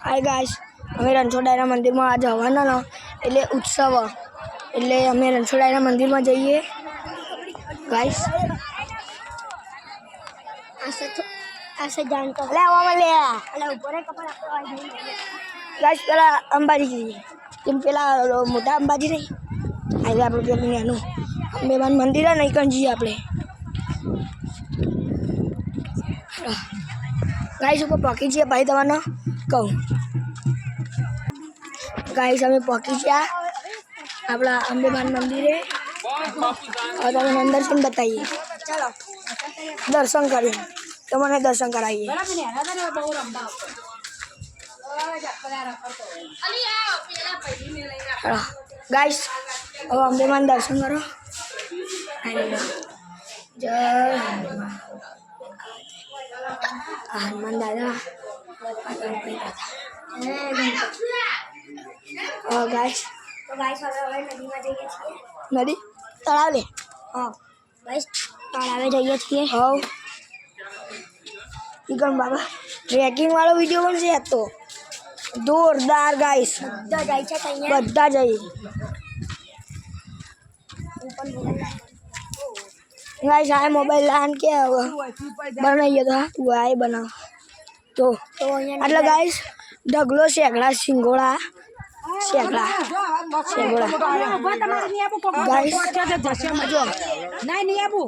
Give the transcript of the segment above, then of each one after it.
Hi guys અમે રણછોડરાયના મંદિરમાં આજે હવાના એટલે ઉત્સવ એટલે અમે રણછોડરાયના મંદિરમાં જઈએ ગાइस ऐसे जान को ले आवा ले अले ऊपर कपड़ा गाइस પેલા અંબાજી જઈએ કેમ પેલા મોટા અંબાજી નહીં આજે આપણે પેલું નાનું અંબેમાન મંદિર આ નહીં કણ જઈએ આપણે गाइस ऊपर पहुंची છીએ ભાઈ તમારનો કહું गाइस हमें पहुंची गया अपना अंबेमान मंदिर है और हमें दर्शन बताइए चलो दर्शन करें तो मैंने दर्शन कराइए गाइस अब अंबेमान दर्शन करो जय हनुमान दादा गाइस तो गाइस હવે નદીમાં જઈએ છીએ નદી તળાવે હા ગાइस તળાવે જઈએ છીએ હા ઈકણ બાબા ટ્રેકિંગ વાળો વિડિયો બનશે આ તો જોરદાર ગાइस બધા જાય છે અહીંયા બધા જઈએ गाइस આ મોબાઈલ લાન કે બનાવીએ તો તું આય બનાવ તો એટલે ગાइस ઢગલો શેગડા સિંગોડા શેગડા ગાइस નહીં આપું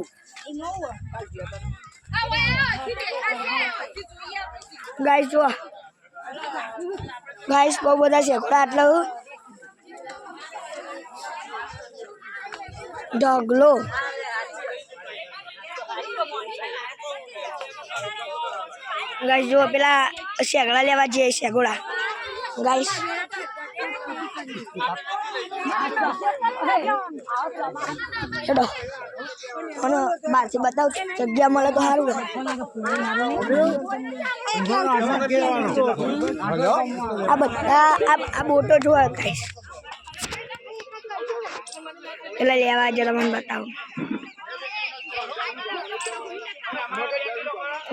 गाइस જો गाइस બહુ બધા શેગડા એટલે ઢગલો गाइस जो पेला शेगड़ा लेवा जे शेगोड़ा गाइस चलो મને બહારથી બતાવ જગ્યા મળે તો સારું આ બધા આ બોટો જોવા ગાइस પેલા લેવા જરા મને બતાવો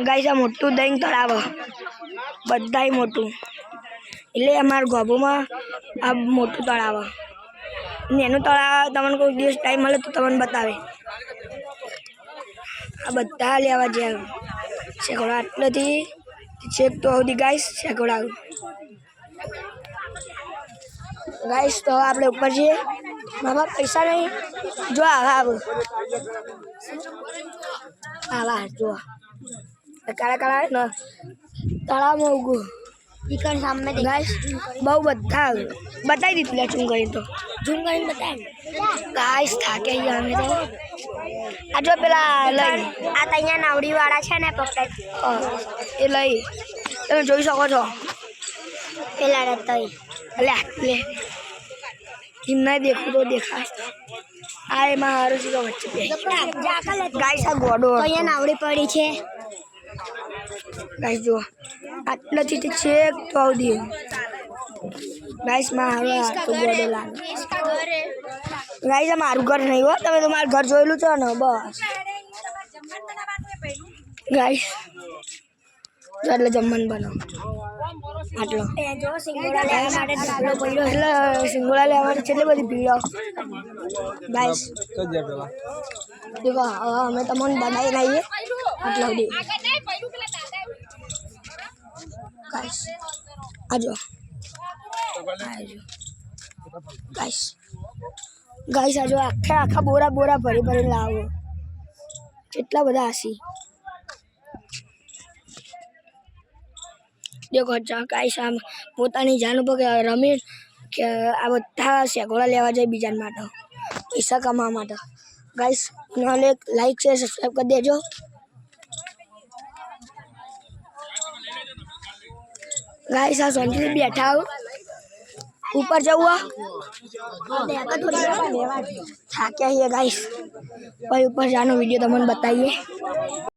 गाइस आ मोटू दही तलाव बधाई मोटू એટલે અમાર ગોબોમાં આ મોટું તળાવ નેનું તળાવ તમને કોઈ દિવસ ટાઈમ મળે તો તમને બતાવે આ બધા લેવા જાય શેકોડા આટલેથી ચેક તો આવતી ગાइस શેકોડા गाइस તો આપણે ઉપર જઈએ બાબા પૈસા નહીં જો આવા જો काला काला है ना ताला में उगो इकन सामने गाइस बहु बद्धा बताई दी तुला चुन गई तो बताए गाइस था के हमें तो आ जो पेला लई आ तैया नावड़ी वाला छे ने पकड़े ए लई તમે જોઈ શકો છો પેલા રતઈ લે ઇમને દેખો તો દેખાય આ એમાં હારું છે વચ્ચે ગાइस આ ગોડો તો અહીંયા નાવડી પડી છે गाइस जो आटलाથી चेक तो दियो गाइस मारो तो गोडो लागे गाइस मारू घर नहीं हो તમે તો મારું ઘર જોયેલું છે ને બસ गाइस એટલે જમવાનું બનાવો આટલો જો સિંગોડા લેવા માટે ઢગલો પડ્યો એટલે સિંગોડા લેવા માટે કેટલી બધી ભીડ गाइस देखो हमें તમને બનાવી લઈએ આટલો દી गाइस आजो गाइस गाइस आजो आखा आखा बोरा बोरा भरी भरी लावो કેટલા બધા હસી देखो गाइस आम પોતાની જાન ઉપર રમે કે આ બધા શેગોડા લેવા જાય બીજા માટે પૈસા કમાવા માટે गाइस नाले लाइक शेयर सब्सक्राइब कर देजो गाइस आ शांति से बैठा हो ऊपर जाऊँ था क्या है गाइस भाई ऊपर जानो वीडियो तो मन बताइए।